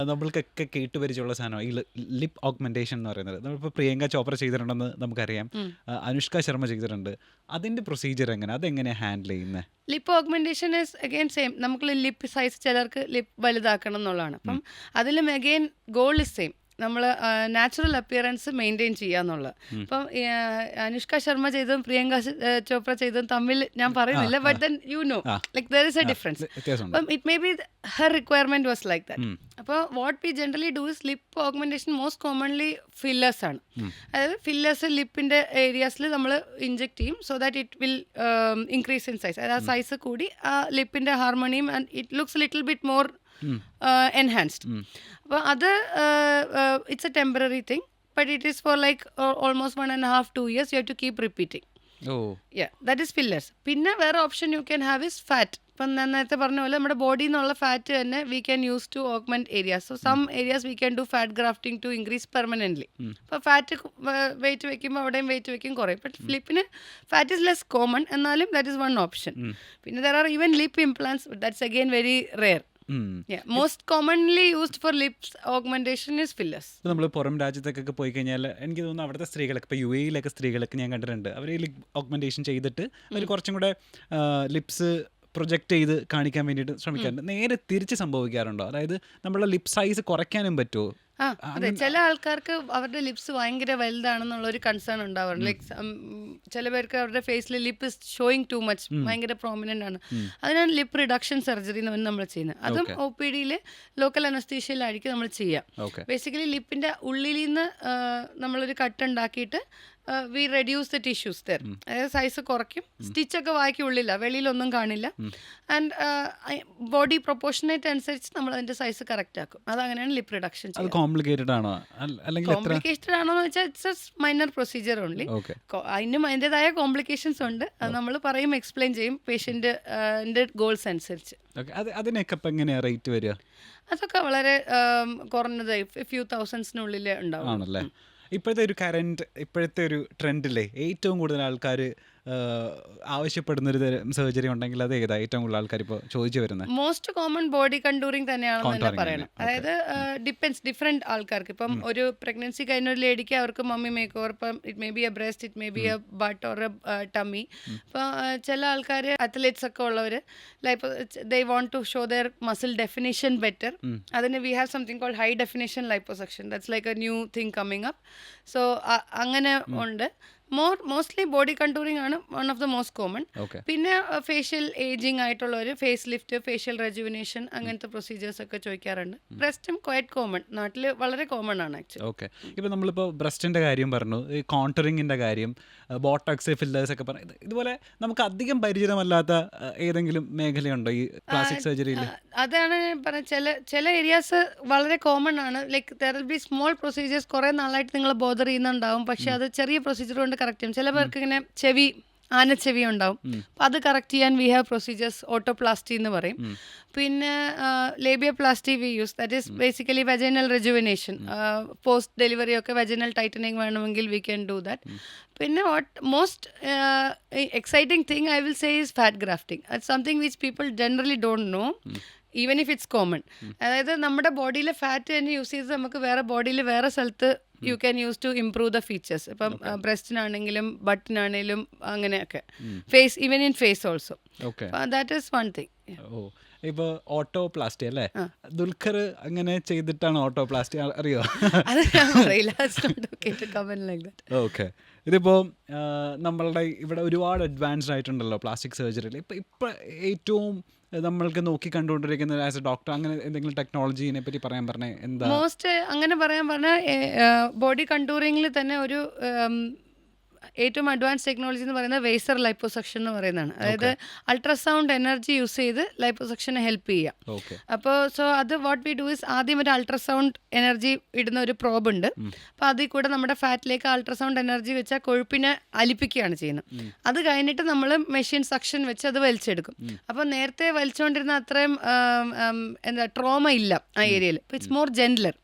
നമ്മൾക്കൊക്കെ കേട്ടുപരിചയമുള്ള സാധനം ഈ lip augmentation എന്ന് പറയുന്നത്. നമ്മളിപ്പോൾ പ്രിയങ്ക ചോപ്ര ചെയ്തിട്ടുണ്ടെന്ന് നമുക്കറിയാം. അനുഷ്ക ശർമ്മ ചെയ്തിട്ടുണ്ട്. അതിന്റെ പ്രൊസീജിയർ എങ്ങനെ, അതെങ്ങനെയാണ് ഹാൻഡിൽ ചെയ്യുന്നത്? Lip augmentation is again same. നമുക്ക് ലിപ്പ് സൈസ് ചിലർക്ക് ലിപ്പ് വലുതാക്കണം എന്നുള്ളതാണ്. അപ്പം അതിലും അഗെയിൻ ഗോൾ ഇസ് സെയിം. നമ്മൾ നാച്ചുറൽ അപ്പിയറൻസ് മെയിൻറ്റെയിൻ ചെയ്യുക എന്നുള്ളത്. അപ്പം അനുഷ്ക ശർമ്മ ചെയ്തതും പ്രിയങ്ക ചോപ്ര ചെയ്തതും തമ്മിൽ ഞാൻ പറയുന്നില്ല, but then you know like there is a difference. അപ്പം it may be her requirement was like that. അപ്പോൾ what we generally do is lip augmentation most commonly fillers ആണ്. അതായത് ഫില്ലേഴ്സ് ലിപ്പിന്റെ ഏരിയാസിൽ നമ്മൾ ഇഞ്ചെക്ട് ചെയ്യും so that it will increase in size. അതായത് ആ സൈസ് കൂടി ആ ലിപ്പിന്റെ ഹാർമോണിയും and it looks little bit more enhanced. അപ്പോൾ അത് it's a temporary thing, but it is for like almost 1.5-2 years you have to keep repeating. Yeah, that is fillers. പിന്നെ വേറെ option you can have is fat. ഇപ്പം ഞാൻ നേരത്തെ പറഞ്ഞ പോലെ നമ്മുടെ ബോഡിയിൽ നിന്നുള്ള ഫാറ്റ് തന്നെ we can use to augment areas. So some areas we can do fat grafting to increase permanently. അപ്പോൾ ഫാറ്റ് വെയിറ്റ് വെക്കുമ്പോൾ അവിടെയും വെയിറ്റ് വെക്കും കുറയും. ബട്ട് ലിപ്പിന് ഫാറ്റ് ഇസ് ലെസ് കോമൺ, എന്നാലും ദാറ്റ് ഇസ് വൺ ഓപ്ഷൻ. പിന്നെ there are even lip implants, that's again very rare. Most commonly used for lips augmentation is fillers. നമ്മൾ പുറം രാജ്യത്തേക്കൊക്കെ പോയി കഴിഞ്ഞാൽ എനിക്ക് തോന്നുന്നു അവിടുത്തെ സ്ത്രീകളൊക്കെ, ഇപ്പോൾ യു എയിലൊക്കെ സ്ത്രീകളൊക്കെ ഞാൻ കണ്ടിട്ടുണ്ട്, അവർ ലിപ് ഓഗ്മെന്റേഷൻ ചെയ്തിട്ട് അവർ കുറച്ചും കൂടെ ലിപ്സ് പ്രൊജക്റ്റ് ചെയ്ത് കാണിക്കാൻ വേണ്ടിയിട്ട് ശ്രമിക്കാറുണ്ട്. നേരെ തിരിച്ച് സംഭവിക്കാറുണ്ടോ? അതായത് നമ്മളുടെ ലിപ് സൈസ് കുറയ്ക്കാനും പറ്റുമോ? അതെ, ചില ആൾക്കാർക്ക് അവരുടെ ലിപ്സ് ഭയങ്കര വലുതാണെന്നുള്ള ഒരു കൺസേൺ ഉണ്ടാവാറുണ്ട്. ലൈക്ക് ചില പേർക്ക് അവരുടെ ഫേസിൽ lip is showing too much, ഭയങ്കര പ്രോമിനന്റ് ആണ്. അതിനാണ് ലിപ്പ് റിഡക്ഷൻ സർജറി എന്ന് നമ്മൾ ചെയ്യുന്നത്. അതും ഒ പി ഡിയിൽ ലോക്കൽ അനസ്തീഷ്യയിലായിരിക്കും നമ്മൾ ചെയ്യുക. ബേസിക്കലി ലിപ്പിന്റെ ഉള്ളിൽ നിന്ന് നമ്മളൊരു കട്ട് ഉണ്ടാക്കിയിട്ട് we reduce the tissues there. അതായത് സൈസ് കുറയ്ക്കും. സ്റ്റിച്ചൊക്കെ വായിക്ക് ഉള്ളില്ല, വെളിയിലൊന്നും കാണില്ല. ആൻഡ് ബോഡി പ്രൊപ്പോർഷനേറ്റ് അനുസരിച്ച് നമ്മൾ അതിന്റെ സൈസ് കറക്റ്റ് ആക്കും. അതങ്ങനെയാണ് ലിപ്പ് റിഡക്ഷൻ ചെയ്യുന്നത്. കോംപ്ലിക്കേറ്റഡ് ആണോ എന്ന് വെച്ചാൽ it's A minor procedure only. അതിനും അതിൻ്റെതായ കോംപ്ലിക്കേഷൻസ് ഉണ്ട്. അത് നമ്മൾ പറയും, എക്സ്പ്ലെയിൻ ചെയ്യും പേഷ്യന്റ് ഗോൾസ് അനുസരിച്ച്. അതിനൊക്കെ എങ്ങനെയാ റേറ്റ് വരിക? അതൊക്കെ വളരെ കുറഞ്ഞത് ഫ്യൂ തൗസൻഡ്സിനുള്ളിൽ ഉണ്ടാവും. ആണല്ലേ? ഇപ്പോഴത്തെ ഒരു ട്രെൻഡിലെ ഏറ്റവും കൂടുതൽ ആൾക്കാർ ആവശ്യപ്പെടുന്നൊരു സർജറി ഉണ്ടെങ്കിൽ അത് ഏതാ ഏറ്റവും കൂടുതൽ ആൾക്കാർ ഇപ്പോൾ ചോദിച്ചു വരുന്നത്? മോസ്റ്റ് കോമൺ ബോഡി കണ്ടൂറിങ് തന്നെയാണെന്ന് തന്നെ പറയണം. അതായത് ഡിപ്പെൻസ് ഡിഫറെന്റ് ആൾക്കാർക്ക്. ഇപ്പം ഒരു പ്രഗ്നൻസി കഴിഞ്ഞ ഒരു ലേഡിക്ക് അവർക്ക് മമ്മി മേക്ക് ഓവർ, ഇപ്പം it may be a breast, it may be a butt or a tummy. ഇപ്പോൾ ചില ആൾക്കാർ അത്ലറ്റ്സ് ഒക്കെ ഉള്ളവർ like they want to show their muscle definition better. അതിന് we have something called high definition liposuction. That's like a new thing coming up. So അങ്ങനെ ഉണ്ട്. Mostly body contouring ആണ് one of the most common. പിന്നെ facial ageing ആയിട്ടുള്ളവർ face lift, facial rejuvenation, അങ്ങനത്തെ procedures ഒക്കെ ചോദിക്കാറുണ്ട്. ബ്രസ്റ്റും quite common, നാട്ടിൽ വളരെ കോമൺ ആണ് ആക്ച്വലി. ഓക്കെ, ഇപ്പോൾ നമ്മളിപ്പോൾ ബ്രസ്റ്റിൻ്റെ കാര്യം പറഞ്ഞു, ഈ കോണ്ടറിങ്ങിൻ്റെ കാര്യം, ബോട്ടക്സ്, ഫില്ലേഴ്സ് ഒക്കെ പറഞ്ഞു. ഇതുപോലെ നമുക്ക് അധികം പരിചിതമല്ലാത്ത ഏതെങ്കിലും മേഖലയുണ്ടോ ഈ പ്ലാസ്റ്റിക് സർജറിയിൽ? അതാണ് ഞാൻ പറഞ്ഞ ചില ഏരിയാസ് വളരെ കോമൺ ആണ്. Like there will be small procedures. കുറേ നാളായിട്ട് നിങ്ങൾ ബോദർ ചെയ്യുന്നുണ്ടാവും, പക്ഷെ അത് ചെറിയ പ്രൊസീജിയർ കൊണ്ട് കറക്റ്റ് ചെയ്യും. ചില പേർക്ക് ഇങ്ങനെ ആനച്ചെവി ഉണ്ടാവും, അപ്പം അത് കറക്റ്റ് ചെയ്യാൻ വി ഹാവ് പ്രൊസീജിയേഴ്സ്. ഓട്ടോപ്ലാസ്റ്റി എന്ന് പറയും. പിന്നെ labiaplasty we use, that is basically vaginal rejuvenation. Post delivery ഒക്കെ വെജൈനൽ ടൈറ്റനിങ് വേണമെങ്കിൽ വി ക്യാൻ ഡു ദാറ്റ്. പിന്നെ what most exciting thing I will say is fat grafting. അത് something which people generally don't know even if it's common. അതായത് നമ്മുടെ ബോഡിയിലെ fat തന്നെ use ചെയ്ത് നമുക്ക് വേറെ ബോഡിയിൽ വേറെ സ്ഥലത്ത് you can use to improve the features. ഇപ്പം ബ്രസ്റ്റിനാണെങ്കിലും ബട്ടിനാണെങ്കിലും അങ്ങനെയൊക്കെ. Face, even in face also. That is one thing. ഇപ്പോൾ ഓട്ടോപ്ലാസ്റ്റി അല്ലേ? ദുൽഖർ അങ്ങനെ ചെയ്തിട്ടാണ് ഓട്ടോപ്ലാസ്റ്റി, അറിയോ? ഓക്കെ, ഇതിപ്പോൾ നമ്മളുടെ ഇവിടെ ഒരുപാട് അഡ്വാൻസ്ഡ് ആയിട്ടുണ്ടല്ലോ പ്ലാസ്റ്റിക് സർജറിയിൽ. ഇപ്പം ഏറ്റവും നമ്മൾക്ക് നോക്കി കണ്ടുകൊണ്ടിരിക്കുന്നത് ആസ് എ ഡോക്ടർ, അങ്ങനെ എന്തെങ്കിലും ടെക്നോളജീനെ പറ്റി പറയാൻ പറഞ്ഞാൽ എന്താ? മോസ്റ്റ് അങ്ങനെ പറയാൻ പറഞ്ഞാൽ ബോഡി കണ്ടൂറിങ്ങിൽ തന്നെ ഒരു ഏറ്റവും അഡ്വാൻസ് ടെക്നോളജി എന്ന് പറയുന്നത് വേസർ ലൈപ്പോസക്ഷൻ എന്ന് പറയുന്നതാണ്. അതായത് അൾട്രാസൗണ്ട് എനർജി യൂസ് ചെയ്ത് ലൈപ്പോസക്ഷനെ ഹെൽപ്പ് ചെയ്യാം. അപ്പോൾ സോ അത് വാട്ട് വി ഡു ഇസ്, ആദ്യം ഒരു അൾട്രാസൗണ്ട് എനർജി ഇടുന്ന ഒരു പ്രോബ് ഉണ്ട്. അപ്പോൾ അതിൽ കൂടെ നമ്മുടെ ഫാറ്റിലേക്ക് അൾട്രാസൗണ്ട് എനർജി വെച്ചാൽ കൊഴുപ്പിനെ അലിപ്പിക്കുകയാണ് ചെയ്യുന്നത്. അത് കഴിഞ്ഞിട്ട് നമ്മൾ മെഷീൻ സക്ഷൻ വെച്ച് അത് വലിച്ചെടുക്കും. അപ്പോൾ നേരത്തെ വലിച്ചുകൊണ്ടിരുന്ന അത്രയും ട്രോമ ഇല്ല ആ ഏരിയയിൽ. It's more gentler.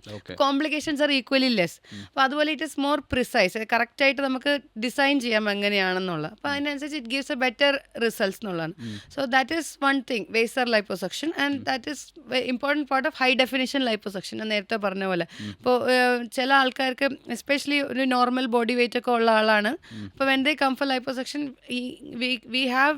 Complications are equally less. അപ്പോൾ അതുപോലെ ഇറ്റ് ഇസ് മോർ പ്രിസൈസ്. കറക്റ്റായിട്ട് നമുക്ക് ഡിസൈൻ ചെയ്യാം എങ്ങനെയാണെന്നുള്ളത്. അപ്പോൾ അതിനനുസരിച്ച് it gives a better results എന്നുള്ളതാണ്. So that is one thing, vaser liposuction, and that is important part of high definition liposuction. ഞാൻ നേരത്തെ പറഞ്ഞ പോലെ ഇപ്പോൾ ചില ആൾക്കാർക്ക് എസ്പെഷ്യലി ഒരു നോർമൽ ബോഡി വെയിറ്റ് ഒക്കെ ഉള്ള ആളാണ്. അപ്പോൾ when they come for liposuction we have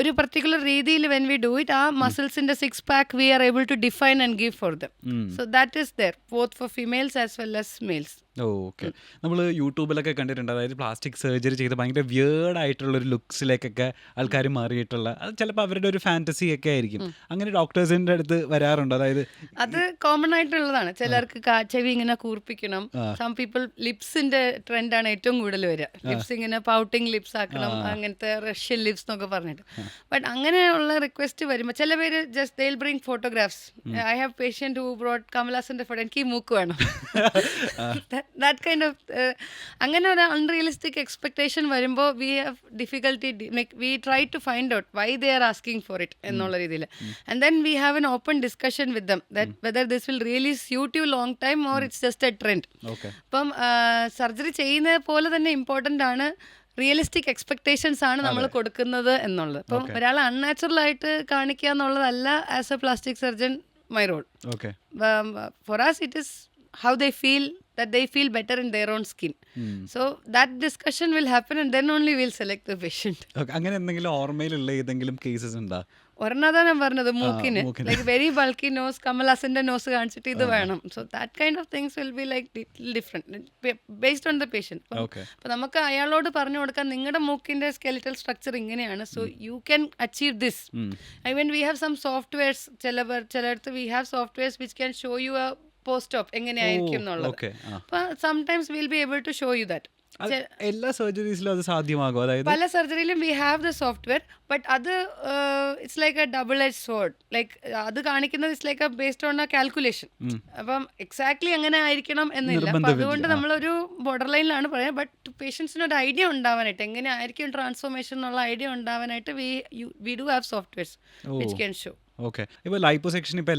ഒരു പർട്ടിക്കുലർ രീതിയിൽ വെൻ വി ഡു ഇറ്റ്, ആ മസിൽസിന്റെ 6 pack we are able to define and give for them. So that is there both for females as well as males. Okay. നമ്മൾ യൂട്യൂബിലൊക്കെ കണ്ടിട്ടുണ്ട്, അതായത് plastic surgery ചെയ്ത് ഭയങ്കര വിയേർഡ് ആയിട്ടുള്ളൊരു ലുക്സിലേക്കൊക്കെ ആൾക്കാർ മാറിയിട്ടുള്ള, അത് ചിലപ്പോൾ അവരുടെ ഒരു ഫാൻറ്റസി ഒക്കെ ആയിരിക്കും. അങ്ങനെ ഡോക്ടേഴ്സിൻ്റെ അടുത്ത് വരാറുണ്ടോ? അതായത് അത് കോമൺ ആയിട്ടുള്ളതാണ്. ചിലർക്ക് ചെവി ഇങ്ങനെ കൂർപ്പിക്കണം. സം പീപ്പിൾ ലിപ്സിന്റെ ട്രെൻഡാണ് ഏറ്റവും കൂടുതൽ വരിക. ലിപ്സ് ഇങ്ങനെ പൗട്ടിങ് ലിപ്സ് ആക്കണം, അങ്ങനത്തെ റഷ്യൻ ലിപ്സ് എന്നൊക്കെ പറഞ്ഞിട്ട്. ബട്ട് അങ്ങനെയുള്ള റിക്വസ്റ്റ് വരുമ്പോൾ ചില പേര് just they will bring photographs. I have patient who brought കമലഹാസന്റെ ഫോട്ടോ, എനിക്ക് ഈ മൂക്ക് വേണം. that kind of അങ്ങനെ ഒരു അൺറിയലിസ്റ്റിക് എക്സ്പെക്ടേഷൻ വരുമ്പോൾ we have difficulty, we try to find out why they are asking for it എന്നുള്ള രീതിയിൽ. And then we have an open discussion with them that whether this will really suit you long time or it's just a trend. അപ്പം surgery ചെയ്യുന്നത് പോലെ തന്നെ important ആണ് realistic expectations ആണ് നമ്മൾ കൊടുക്കുന്നത് എന്നുള്ളത്. അപ്പം ഒരാൾ അൺനാച്ചുറൽ ആയിട്ട് കാണിക്കുക എന്നുള്ളതല്ല as a plastic surgeon my role. For us it is how they feel, that they feel better in their own skin. So that discussion will happen and then only we'll select the patient. അങ്ങനെ എന്തെങ്കിലും ഓർമ്മയിലുള്ള ഏതെങ്കിലും cases ഉണ്ടോ? ഒരെണ്ണതാണ് ഞാൻ പറഞ്ഞത്, മൂക്കിന് like very bulky nose, കമൽഹാസന്റെ nose കാണിച്ചിട്ട് ഇത് വേണം. So that kind of things will be like different based on the patient. അപ്പോൾ നമുക്ക് അയാളോട് പറഞ്ഞു കൊടുക്കാം നിങ്ങളുടെ മൂക്കിന്റെ സ്കെലിറ്റൽ സ്ട്രക്ചർ ഇങ്ങനെയാണ്, so you can achieve this. I mean we have some softwares, ചിലയിടത്ത് we have softwares which can show you a post op എങ്ങനെയായിരിക്കും എന്നുള്ളത്. അപ്പോൾ sometimes will be able to show you that. എല്ലാ സർജറീസിലും അത് സാധ്യമാകും? അതായത് പല സർജറിയിലും we have the software, but അത് it's like a double edge sword. Like അത് കാണിക്കുന്നത് it's like a based on a calculation. അപ്പം എക്സാക്ട്ലി അങ്ങനെ ആയിരിക്കണം എന്നില്ല. അപ്പം അതുകൊണ്ട് നമ്മളൊരു ബോർഡർ ലൈനിലാണ് പറയുന്നത്. ബട്ട് പേഷ്യൻസിന് ഒരു ഐഡിയ ഉണ്ടാവാനായിട്ട് എങ്ങനെ ആയിരിക്കും ട്രാൻസ്ഫോർമേഷൻ എന്നുള്ള ഐഡിയ ഉണ്ടാവാനായിട്ട് we do have softwares which can show. Okay. ഇപ്പോൾ ലൈപ്പോസെക്ഷൻ ഇപ്പോൾ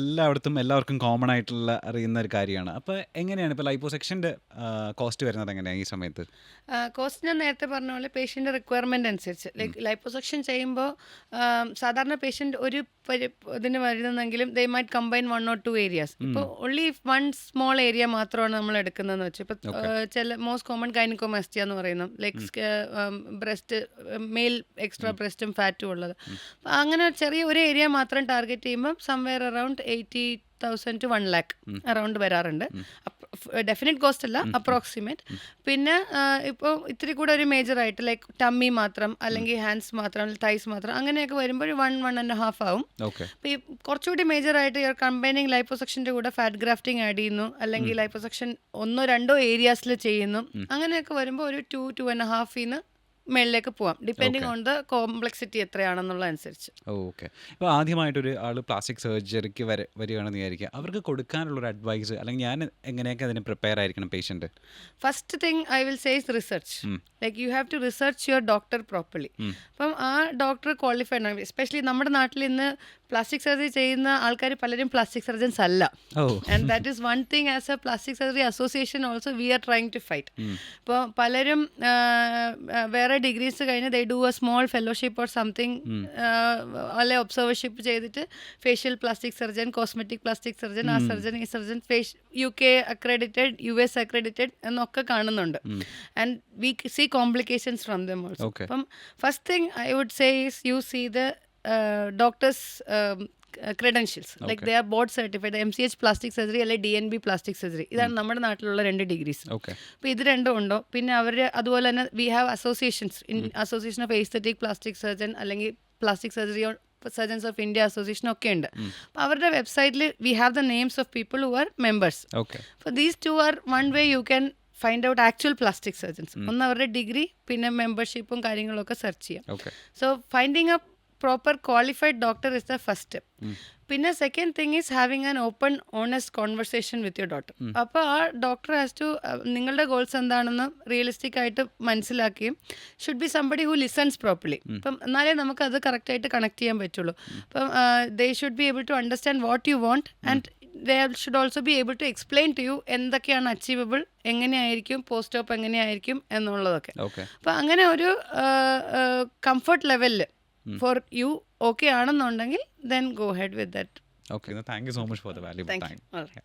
എല്ലാവർക്കും കോമൺ ആയിട്ടുള്ള അറിയുന്ന ഒരു കാര്യമാണ്. അപ്പോൾ എങ്ങനെയാണ് ഇപ്പോൾ ലൈപ്പോസെക്ഷൻ്റെ കോസ്റ്റ് വരുന്നത് എങ്ങനെയാണ് ഈ സമയത്ത്? കോസ്റ്റ് ഞാൻ നേരത്തെ പറഞ്ഞ പോലെ പേഷ്യൻ്റെ റിക്വയർമെൻറ്റ് അനുസരിച്ച്. ലൈക്ക് ലൈപ്പോസെക്ഷൻ ചെയ്യുമ്പോൾ സാധാരണ പേഷ്യൻ്റ് ഒരു ഇതിന് വരുന്നെങ്കിലും they might combine 1 or 2 areas. ഇപ്പോൾ ഓൺലി 1 സ്മോൾ ഏരിയ മാത്രമാണ് നമ്മൾ എടുക്കുന്നതെന്ന് വെച്ചാൽ ഇപ്പോൾ ചില മോസ്റ്റ് കോമൺ ഗൈനക്കോമാസ്റ്റിയ എന്ന് പറയുന്നത് ലൈക്ക് ബ്രസ്റ്റ് മെയിൽ എക്സ്ട്രാ ബ്രസ്റ്റും ഫാറ്റും ഉള്ളത്. അങ്ങനെ ചെറിയ ഒരു ഏരിയ മാത്രം ടാർഗറ്റ് ചെയ്യുമ്പോൾ somewhere around 80,000 to 1 lakh around വരാറുണ്ട്. ഡെഫിനറ്റ് കോസ്റ്റ് അല്ല, അപ്രോക്സിമേറ്റ്. പിന്നെ ഇപ്പോൾ ഇത്തിരി കൂടെ ഒരു മേജറായിട്ട് ലൈക്ക് ടമ്മി മാത്രം അല്ലെങ്കിൽ ഹാൻഡ്സ് മാത്രം തൈസ് മാത്രം അങ്ങനെയൊക്കെ വരുമ്പോൾ 1.5 ആവും. അപ്പോൾ ഈ കുറച്ചുകൂടി മേജറായിട്ട് യു ആർ കമ്പൈനിങ് ലൈപ്പോസെക്ഷൻ്റെ കൂടെ ഫാറ്റ് ഗ്രാഫ്റ്റിംഗ് ആഡ് ചെയ്യുന്നു, അല്ലെങ്കിൽ ലൈപ്പോസെക്ഷൻ 1-2 ഏരിയാസിൽ ചെയ്യുന്നു. അങ്ങനെയൊക്കെ വരുമ്പോൾ ഒരു 2-2.5 മേളിലേക്ക് പോവാം, ഡിപ്പെൻഡിങ് ഓൺ ദ കോംപ്ലക്സിറ്റി എത്രയാണെന്നുള്ളതനുസരിച്ച്. ഓക്കെ. ഇപ്പോൾ ആദ്യമായിട്ടൊരു ആൾ പ്ലാസ്റ്റിക് സർജറിക്ക് വരികയാണെന്ന് വിചാരിക്കുക, അവർക്ക് കൊടുക്കാനുള്ളൊരു അഡ്വൈസ് അല്ലെങ്കിൽ ഞാൻ എങ്ങനെയൊക്കെ അതിന് പ്രിപ്പയർ ആയിരിക്കണം patient? First thing I will say is research. Like you have to research your doctor properly. അപ്പം ആ ഡോക്ടർ ക്വാളിഫൈഡ് ആണ്. എസ്പെഷ്യലി നമ്മുടെ നാട്ടിൽ ഇന്ന് പ്ലാസ്റ്റിക് സർജറി ചെയ്യുന്ന ആൾക്കാർ പലരും പ്ലാസ്റ്റിക് സർജൻസ് അല്ല. And that is one thing as a plastic surgery association also we are trying to fight. ഇപ്പോൾ പലരും വേറെ ഡിഗ്രീസ് കഴിഞ്ഞ് they do a small fellowship or something, അല്ലെ ഒബ്സർവർഷിപ്പ് ചെയ്തിട്ട് facial plastic surgeon, cosmetic plastic surgeon, ആ surgeon ഈ surgeon, UK accredited, US accredited എന്നൊക്കെ കാണുന്നുണ്ട്. And we see complications from them also. അപ്പം first thing I would say is you see the doctors credentials, like they are board certified, MCH plastic surgery അല്ലെങ്കിൽ DNB plastic surgery. ഇതാണ് നമ്മുടെ നാട്ടിലുള്ള 2 degrees. അപ്പോൾ ഇത് രണ്ടും ഉണ്ടോ? പിന്നെ അവർ അതുപോലെ തന്നെ we have associations, association of aesthetic plastic surgeon അല്ലെങ്കിൽ plastic surgery surgeons of India association ഒക്കെ ഉണ്ട്. അപ്പോൾ അവരുടെ വെബ്സൈറ്റിൽ we have the names of people who are members. അപ്പോൾ these 2 are one way you can find out actual plastic surgeons. ഒന്ന് അവരുടെ degree, പിന്നെ മെമ്പർഷിപ്പും കാര്യങ്ങളൊക്കെ സെർച്ച് ചെയ്യാം. So finding a proper qualified doctor is the first step. പിന്നെ second thing is having an open honest conversation with your doctor. അപ്പോൾ ആ doctor has to നിങ്ങളുടെ ഗോൾസ് എന്താണെന്ന് റിയലിസ്റ്റിക് ആയിട്ട് മനസ്സിലാക്കുകയും should be somebody who listens properly. അപ്പം എന്നാലേ നമുക്ക് അത് കറക്റ്റായിട്ട് കണക്ട് ചെയ്യാൻ പറ്റുള്ളൂ. അപ്പം they should be able to understand what you want and they should also be able to explain to you എന്തൊക്കെയാണ് അച്ചീവബിൾ, എങ്ങനെയായിരിക്കും പോസ്റ്റ് ഓപ്പ് എങ്ങനെയായിരിക്കും എന്നുള്ളതൊക്കെ. ഓക്കെ. അപ്പം അങ്ങനെ ഒരു കംഫർട്ട് ലെവലിൽ ഫോർ യു ഓക്കെ ആണെന്നുണ്ടെങ്കിൽ then go head with that. Okay. Thank you so much for the valuable thank time. U.